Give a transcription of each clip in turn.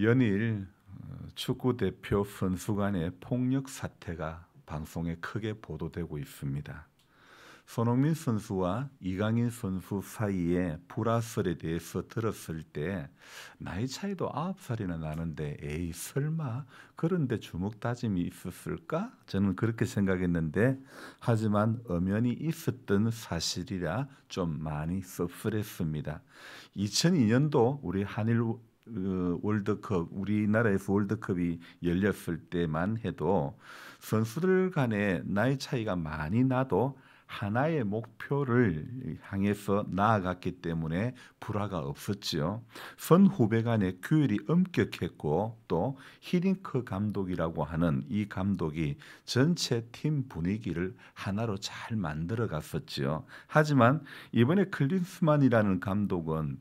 연일 축구 대표 선수 간의 폭력 사태가 방송에 크게 보도되고 있습니다. 손흥민 선수와 이강인 선수 사이의 불화설에 대해서 들었을 때 나이 차이도 9살이나 나는데 에이 설마 그런데 주먹 다짐이 있었을까? 저는 그렇게 생각했는데 하지만 엄연히 있었던 사실이라 좀 많이 씁쓸했습니다. 2002년도 우리 한일 월드컵 우리나라에서 월드컵이 열렸을 때만 해도 선수들 간의 나이 차이가 많이 나도 하나의 목표를 향해서 나아갔기 때문에 불화가 없었죠. 선후배 간의 규율이 엄격했고 또 히딩크 감독이라고 하는 이 감독이 전체 팀 분위기를 하나로 잘 만들어 갔었죠. 하지만 이번에 클린스만이라는 감독은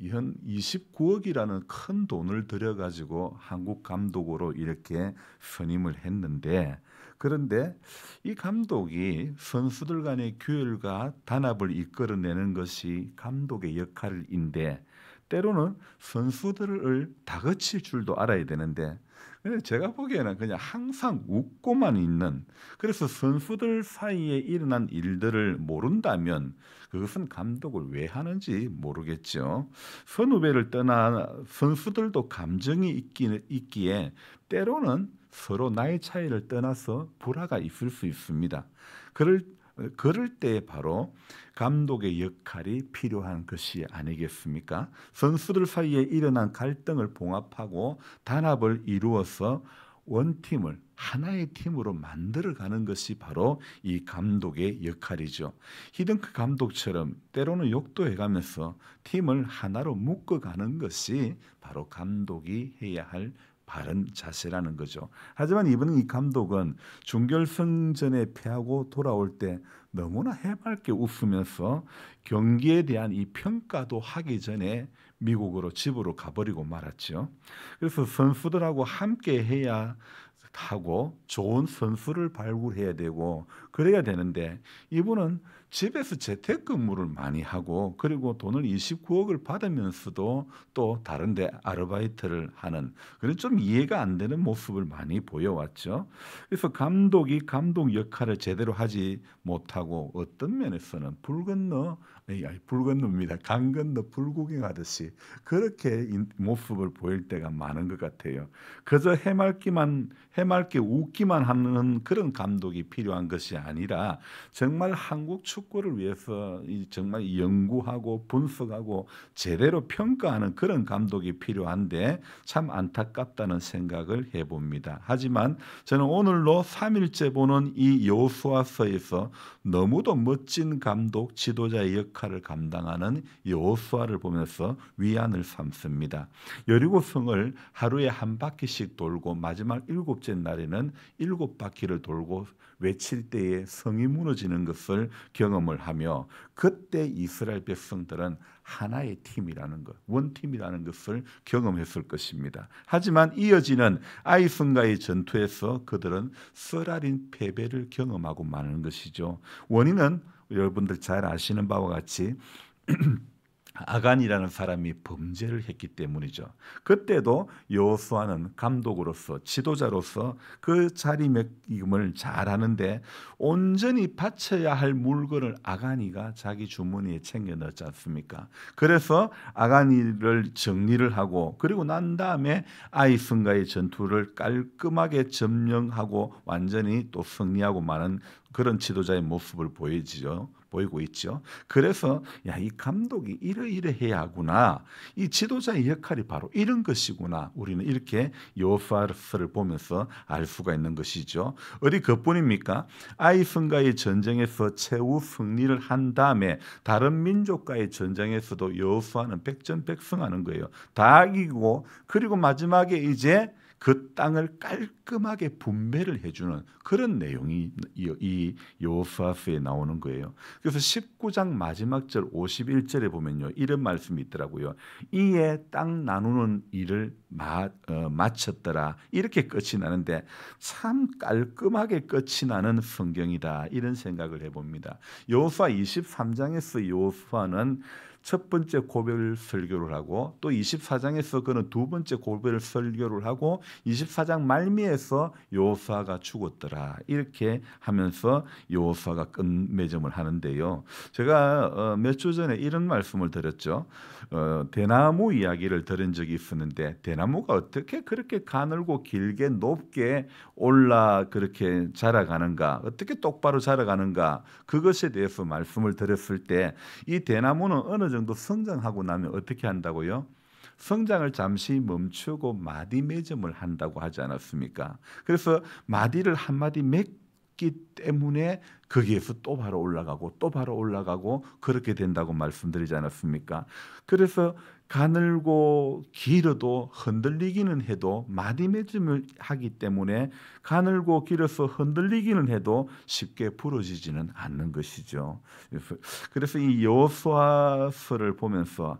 현 29억이라는 큰 돈을 들여가지고 한국 감독으로 이렇게 선임을 했는데 그런데 이 감독이 선수들 간의 규율과 단합을 이끌어내는 것이 감독의 역할인데 때로는 선수들을 다그칠 줄도 알아야 되는데 제가 보기에는 그냥 항상 웃고만 있는 그래서 선수들 사이에 일어난 일들을 모른다면 그것은 감독을 왜 하는지 모르겠죠. 선후배를 떠나 선수들도 감정이 있기에 때로는 서로 나이 차이를 떠나서 불화가 있을 수 있습니다. 그럴 때 바로 감독의 역할이 필요한 것이 아니겠습니까? 선수들 사이에 일어난 갈등을 봉합하고 단합을 이루어서 원팀을 하나의 팀으로 만들어가는 것이 바로 이 감독의 역할이죠. 히딩크 감독처럼 때로는 욕도 해가면서 팀을 하나로 묶어가는 것이 바로 감독이 해야 할 바른 자세라는 거죠. 하지만 이번 이 감독은 준결승전에 패하고 돌아올 때 너무나 해맑게 웃으면서 경기에 대한 이 평가도 하기 전에 미국으로 집으로 가버리고 말았죠. 그래서 선수들하고 함께 해야 하고 좋은 선수를 발굴해야 되고 그래야 되는데 이분은 집에서 재택근무를 많이 하고 그리고 돈을 29억을 받으면서도 또 다른 데 아르바이트를 하는 그런 좀 이해가 안 되는 모습을 많이 보여왔죠. 그래서 감독이 감독 역할을 제대로 하지 못하고 어떤 면에서는 불 건너입니다. 강 건너 불구경하듯이 그렇게 모습을 보일 때가 많은 것 같아요. 그저 해맑게 웃기만 하는 그런 감독이 필요한 것이 아니라 정말 한국 축구를 위해서 정말 연구하고 분석하고 제대로 평가하는 그런 감독이 필요한데 참 안타깝다는 생각을 해봅니다. 하지만 저는 오늘로 3일째 보는 이 여호수아서에서 너무도 멋진 감독, 지도자의 역할을 감당하는 여호수아를 보면서 위안을 삼습니다. 여리고성을 하루에 한 바퀴씩 돌고 마지막 7째 날에는 7바퀴를 돌고 외칠 때에 성이 무너지는 것을 경험을 하며 그때 이스라엘 백성들은 하나의 팀이라는 것, 원팀이라는 것을 경험했을 것입니다. 하지만 이어지는 아이성과의 전투에서 그들은 쓰라린 패배를 경험하고 마는 것이죠. 원인은 여러분들 잘 아시는 바와 같이 아간이라는 사람이 범죄를 했기 때문이죠. 그때도 여호수아는 감독으로서 지도자로서 그 자리매김을 잘하는데 온전히 바쳐야 할 물건을 아간이가 자기 주머니에 챙겨 넣지 않습니까? 그래서 아간이를 정리를 하고 그리고 난 다음에 아이성과의 전투를 깔끔하게 점령하고 완전히 또 승리하고 마는 그런 지도자의 모습을 보이고 있죠. 그래서 이 감독이 이러이러해야 하구나. 이 지도자의 역할이 바로 이런 것이구나. 우리는 이렇게 여호수아서를 보면서 알 수가 있는 것이죠. 어디 그뿐입니까? 아이성과의 전쟁에서 최후 승리를 한 다음에 다른 민족과의 전쟁에서도 여호수아는 백전백승하는 거예요. 다 이기고 그리고 마지막에 이제 그 땅을 깔끔하게 분배를 해주는 그런 내용이 이 여호수아서에 나오는 거예요. 그래서 19장 마지막 절 51절에 보면요 이런 말씀이 있더라고요. 이에 땅 나누는 일을 마쳤더라. 이렇게 끝이 나는데 참 깔끔하게 끝이 나는 성경이다. 이런 생각을 해봅니다. 여호수아 23장에서 여호수아는 첫 번째 고별 설교를 하고 또 24장에서 그는 두 번째 고별 설교를 하고 24장 말미에서 여호수아가 죽었더라. 이렇게 하면서 여호수아가 끝맺음을 하는데요. 제가 몇 주 전에 이런 말씀을 드렸죠. 대나무 이야기를 들은 적이 있었는데 대나무가 어떻게 그렇게 가늘고 길게 높게 그렇게 자라가는가, 어떻게 똑바로 자라가는가, 그것에 대해서 말씀을 드렸을 때 이 대나무는 어느 정도 성장하고 나면 어떻게 한다고요? 성장을 잠시 멈추고 마디 맺음을 한다고 하지 않았습니까? 그래서 마디를 한 마디 맺기 때문에 거기에서 또 바로 올라가고 또 바로 올라가고 그렇게 된다고 말씀드리지 않았습니까? 그래서 가늘고 길어도 흔들리기는 해도 마디 맺음을 하기 때문에 가늘고 길어서 흔들리기는 해도 쉽게 부러지지는 않는 것이죠. 그래서 이 여호수아서를 보면서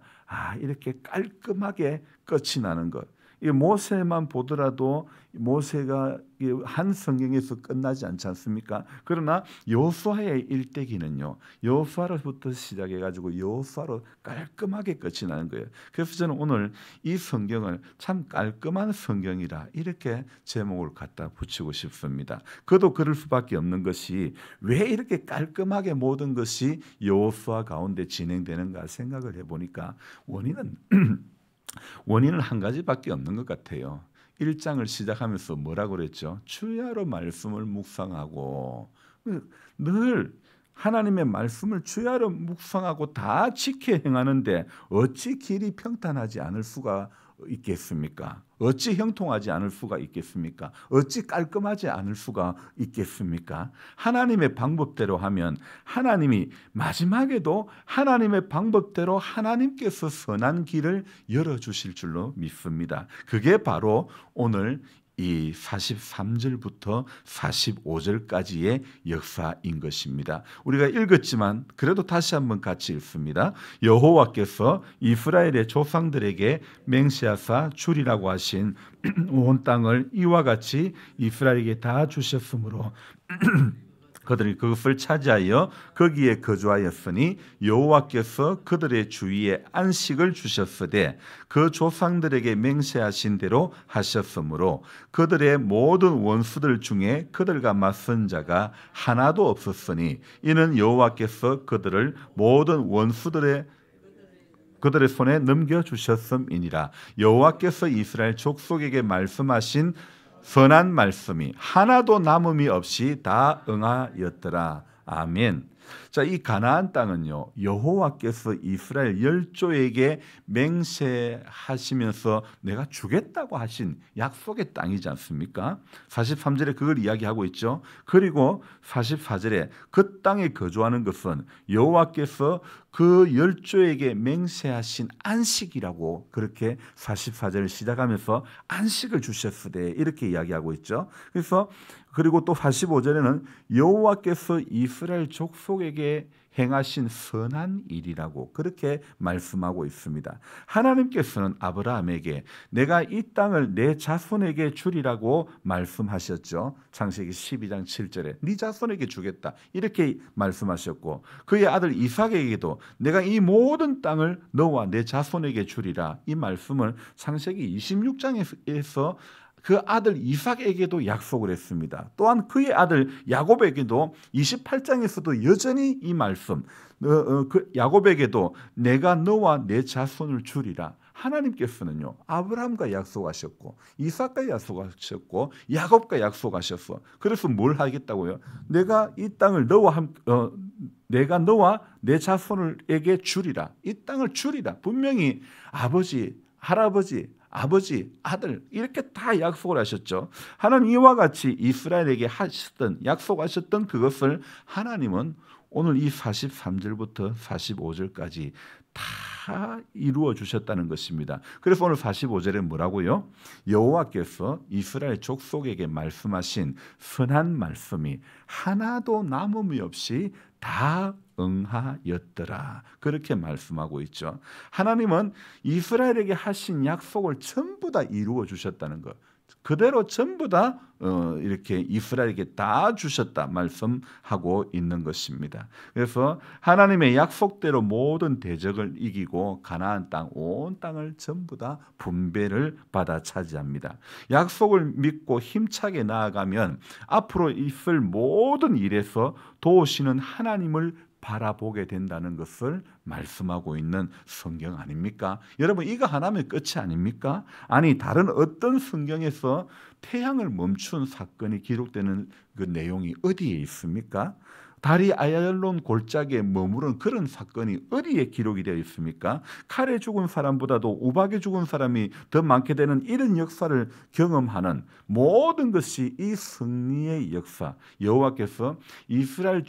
이렇게 깔끔하게 끝이 나는 것. 이 모세만 보더라도 모세가 한 성경에서 끝나지 않지 않습니까? 그러나 여호수아의 일대기는요, 여호수아로부터 시작해가지고 여호수아로 깔끔하게 끝이 나는 거예요. 그래서 저는 오늘 이 성경을 참 깔끔한 성경이라 이렇게 제목을 갖다 붙이고 싶습니다. 그도 그럴 수밖에 없는 것이 왜 이렇게 깔끔하게 모든 것이 여호수아 가운데 진행되는가 생각을 해보니까 원인은 한 가지밖에 없는 것 같아요. 1장을 시작하면서 뭐라고 그랬죠? 주야로 말씀을 묵상하고 늘 하나님의 말씀을 주야로 묵상하고 다 지켜 행하는데 어찌 길이 평탄하지 않을 수가 있겠습니까? 어찌 형통하지 않을 수가 있겠습니까? 어찌 깔끔하지 않을 수가 있겠습니까? 하나님의 방법대로 하면 하나님이 마지막에도 하나님의 방법대로 하나님께서 선한 길을 열어주실 줄로 믿습니다. 그게 바로 오늘 이 43절부터 45절까지의 역사인 것입니다. 우리가 읽었지만 그래도 다시 한번 같이 읽습니다. 여호와께서 이스라엘의 조상들에게 맹세하사 주리라고 하신 온 땅을 이와 같이 이스라엘에게 다 주셨으므로 그들이 그것을 차지하여 거기에 거주하였으니 여호와께서 그들의 주위에 안식을 주셨으되 그 조상들에게 맹세하신 대로 하셨으므로 그들의 모든 원수들 중에 그들과 맞선 자가 하나도 없었으니 이는 여호와께서 그들을 모든 원수들의 그들의 손에 넘겨주셨음이니라. 여호와께서 이스라엘 족속에게 말씀하신 선한 말씀이 하나도 남음이 없이 다 응하였더라. 아멘. 자, 이 가나안 땅은요, 여호와께서 이스라엘 열조에게 맹세하시면서 내가 주겠다고 하신 약속의 땅이지 않습니까? 43절에 그걸 이야기하고 있죠. 그리고 44절에 그 땅에 거주하는 것은 여호와께서 그 열조에게 맹세하신 안식이라고 그렇게 44절을 시작하면서 안식을 주셨으되 이렇게 이야기하고 있죠. 그리고 또 45절에는 여호와께서 이스라엘 족속에게 행하신 선한 일이라고 그렇게 말씀하고 있습니다. 하나님께서는 아브라함에게 내가 이 땅을 내 자손에게 주리라고 말씀하셨죠. 창세기 12장 7절에 네 자손에게 주겠다 이렇게 말씀하셨고 그의 아들 이삭에게도 내가 이 모든 땅을 너와 내 자손에게 주리라 이 말씀을 창세기 26장에서 그 아들 이삭에게도 약속을 했습니다. 또한 그의 아들 야곱에게도 28장에서도 여전히 이 말씀 그 야곱에게도 내가 너와 내 자손을 주리라. 하나님께서는요 아브라함과 약속하셨고 이삭과 약속하셨고 야곱과 약속하셨어. 그래서 뭘 하겠다고요? 내가 이 땅을 내가 너와 내 자손에게 주리라. 이 땅을 주리라. 분명히 아버지, 할아버지, 아버지, 아들 이렇게 다 약속을 하셨죠. 하나님 이와 같이 이스라엘에게 약속하셨던 그것을 하나님은 오늘 이 43절부터 45절까지 다 이루어 주셨다는 것입니다. 그래서 오늘 45절에 뭐라고요? 여호와께서 이스라엘 족속에게 말씀하신 선한 말씀이 하나도 남음이 없이 다 응하였더라. 그렇게 말씀하고 있죠. 하나님은 이스라엘에게 하신 약속을 전부 다 이루어 주셨다는 것. 그대로 전부 다 이렇게 이스라엘에게 다 주셨다 말씀하고 있는 것입니다. 그래서 하나님의 약속대로 모든 대적을 이기고 가나안 땅, 온 땅을 전부 다 분배를 받아 차지합니다. 약속을 믿고 힘차게 나아가면 앞으로 있을 모든 일에서 도우시는 하나님을 바라보게 된다는 것을 말씀하고 있는 성경 아닙니까? 여러분, 이거 하나면 끝이 아닙니까? 아니, 다른 어떤 성경에서 태양을 멈춘 사건이 기록되는 그 내용이 어디에 있습니까? 달이 아얄론 골짜기에 머무른 그런 사건이 어디에 기록이 되어 있습니까? 칼에 죽은 사람보다도 우박에 죽은 사람이 더 많게 되는 이런 역사를 경험하는 모든 것이 이 승리의 역사, 여호와께서 이스라엘의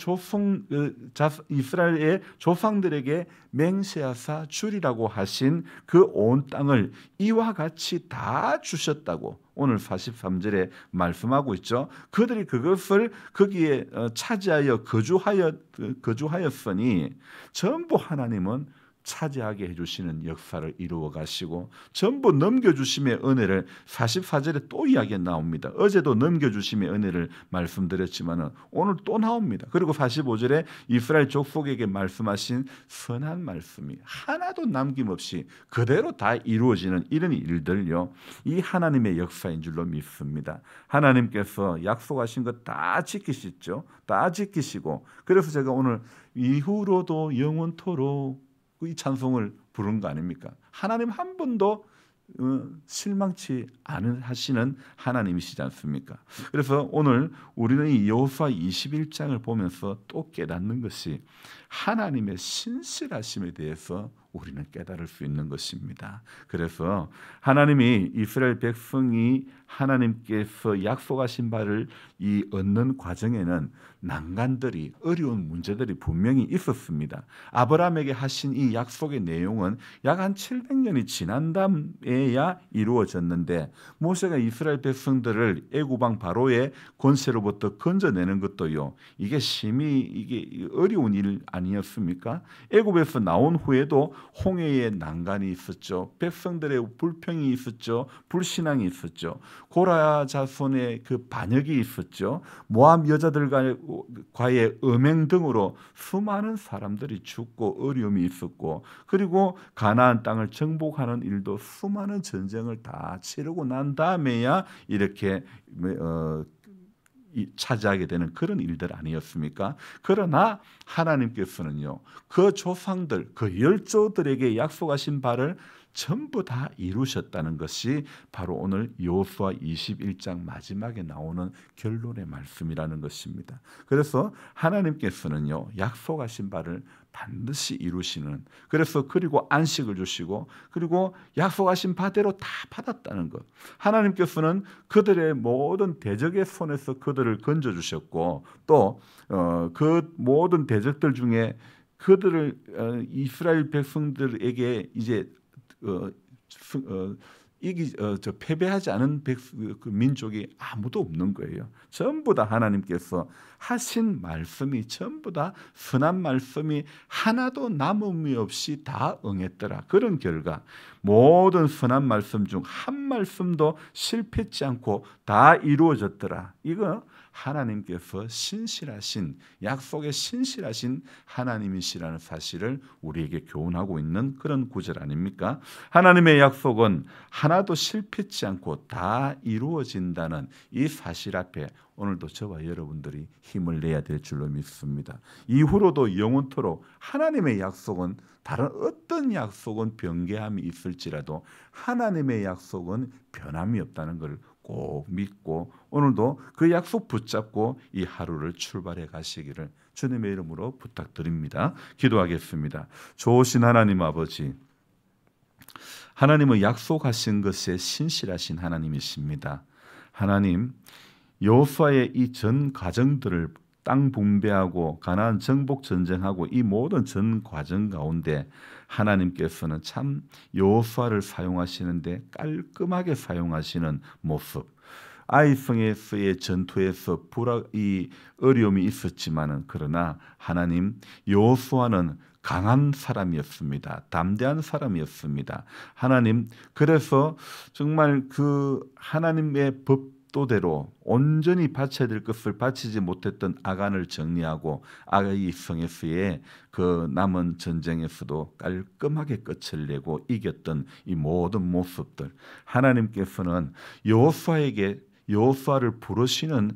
조상들에게 맹세하사 주리라고 하신 그 온 땅을 이와 같이 다 주셨다고 오늘 43절에 말씀하고 있죠. 그들이 그것을 거기에 차지하여 거주하였으니 전부 하나님은 차지하게 해주시는 역사를 이루어 가시고 전부 넘겨주심의 은혜를 44절에 또 이야기가 나옵니다. 어제도 넘겨주심의 은혜를 말씀드렸지만 오늘 또 나옵니다. 그리고 45절에 이스라엘 족속에게 말씀하신 선한 말씀이 하나도 남김없이 그대로 다 이루어지는 이런 일들요, 이 하나님의 역사인 줄로 믿습니다. 하나님께서 약속하신 것 다 지키시죠. 다 지키시고, 그래서 제가 오늘 이후로도 영원토록 이 찬송을 부른 거 아닙니까? 하나님 한 번도 실망치 않은 하시는 하나님이시지 않습니까? 그래서 오늘 우리는 이 여호수아 21장을 보면서 또 깨닫는 것이 하나님의 신실하심에 대해서 우리는 깨달을 수 있는 것입니다. 그래서 하나님이 이스라엘 백성이 하나님께서 약속하신 바를 이 얻는 과정에는 난간들이, 어려운 문제들이 분명히 있었습니다. 아브라함에게 하신 이 약속의 내용은 약 한 700년이 지난 다음에야 이루어졌는데, 모세가 이스라엘 백성들을 애굽 왕 바로의 권세로부터 건져내는 것도요, 이게 심히 이게 어려운 일 아니었습니까? 애굽에서 나온 후에도 홍해의 난간이 있었죠. 백성들의 불평이 있었죠. 불신앙이 있었죠. 고라 자손의 그 반역이 있었죠. 모압 여자들과의 음행 등으로 수많은 사람들이 죽고 어려움이 있었고, 그리고 가나안 땅을 정복하는 일도 수많은 전쟁을 다 치르고 난 다음에야 이렇게 차지하게 되는 그런 일들 아니었습니까? 그러나 하나님께서는요, 그 조상들, 그 열조들에게 약속하신 바를 전부 다 이루셨다는 것이 바로 오늘 여호수아 21장 마지막에 나오는 결론의 말씀이라는 것입니다. 그래서 하나님께서는요, 약속하신 바를 반드시 이루시는, 그래서 그리고 안식을 주시고, 그리고 약속하신 바대로 다 받았다는 것. 하나님께서는 그들의 모든 대적의 손에서 그들을 건져주셨고, 또 그 모든 대적들 중에 그들을 이스라엘 백성들에게 이제 패배하지 않은 그 민족이 아무도 없는 거예요. 전부 다 하나님께서 하신 말씀이 전부 다 선한 말씀이 하나도 남음이 없이 다 응했더라. 그런 결과 모든 선한 말씀 중 한 말씀도 실패치 않고 다 이루어졌더라. 이거 하나님께서 신실하신, 약속에 신실하신 하나님이시라는 사실을 우리에게 교훈하고 있는 그런 구절 아닙니까? 하나님의 약속은 하나도 실패치 않고 다 이루어진다는 이 사실 앞에 오늘도 저와 여러분들이 힘을 내야 될 줄로 믿습니다. 이후로도 영원토록 하나님의 약속은, 다른 어떤 약속은 변개함이 있을지라도 하나님의 약속은 변함이 없다는 걸 꼭 믿고, 오늘도 그 약속 붙잡고 이 하루를 출발해 가시기를 주님의 이름으로 부탁드립니다. 기도하겠습니다. 좋으신 하나님 아버지, 하나님은 약속하신 것에 신실하신 하나님이십니다. 하나님, 여호수아의 이 전 과정들을, 땅 분배하고 가나안 정복 전쟁하고 이 모든 전 과정 가운데 하나님께서는 참 여호수아를 사용하시는데 깔끔하게 사용하시는 모습, 아이성에서의 전투에서 이 어려움이 있었지만은 그러나 하나님 여호수아는 강한 사람이었습니다. 담대한 사람이었습니다. 하나님 그래서 정말 그 하나님의 법도대로 온전히 바쳐야 될 것을 바치지 못했던 아간을 정리하고 아이성에서의 그 남은 전쟁에서도 깔끔하게 끝을 내고 이겼던 이 모든 모습들, 하나님께서는 여호수아를 부르시는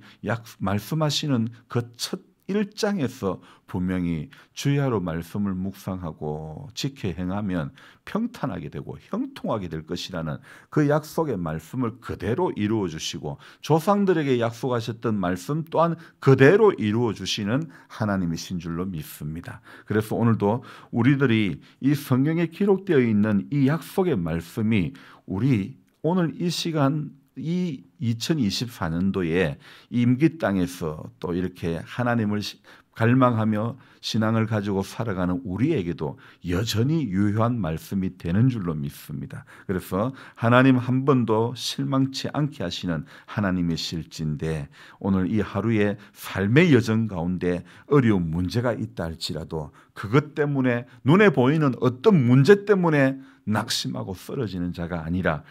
말씀하시는 그 첫 1장에서 분명히 주야로 말씀을 묵상하고 지켜 행하면 평탄하게 되고 형통하게 될 것이라는 그 약속의 말씀을 그대로 이루어 주시고 조상들에게 약속하셨던 말씀 또한 그대로 이루어 주시는 하나님이신 줄로 믿습니다. 그래서 오늘도 우리들이 이 성경에 기록되어 있는 이 약속의 말씀이 우리 오늘 이 시간 이 2024년도에 임기 땅에서 또 이렇게 하나님을 갈망하며 신앙을 가지고 살아가는 우리에게도 여전히 유효한 말씀이 되는 줄로 믿습니다. 그래서 하나님 한 번도 실망치 않게 하시는 하나님의 실지인데 오늘 이 하루의 삶의 여정 가운데 어려운 문제가 있다 할지라도 그것 때문에 눈에 보이는 어떤 문제 때문에 낙심하고 쓰러지는 자가 아니라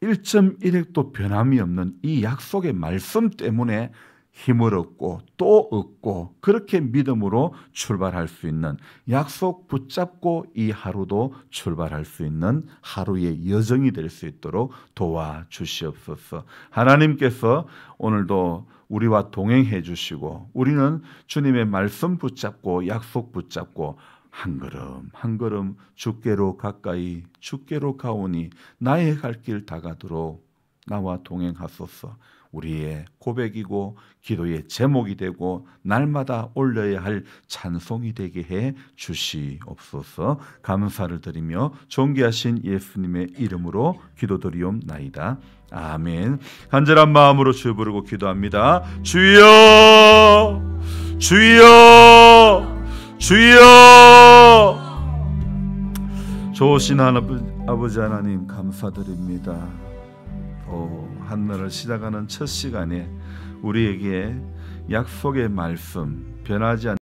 1.1획도 변함이 없는 이 약속의 말씀 때문에 힘을 얻고 또 얻고 그렇게 믿음으로 출발할 수 있는 약속 붙잡고 이 하루도 출발할 수 있는 하루의 여정이 될 수 있도록 도와주시옵소서. 하나님께서 오늘도 우리와 동행해 주시고 우리는 주님의 말씀 붙잡고 약속 붙잡고 한 걸음 한 걸음 주께로 가까이 주께로 가오니 나의 갈 길 다가도록 나와 동행하소서. 우리의 고백이고 기도의 제목이 되고 날마다 올려야 할 찬송이 되게 해 주시옵소서. 감사를 드리며 존귀하신 예수님의 이름으로 기도드리옵나이다. 아멘. 간절한 마음으로 주여 부르고 기도합니다. 주여 주여 주여. 좋으신 아버지 하나님 감사드립니다. 한날을 시작하는 첫 시간에 우리에게 약속의 말씀 변하지 않는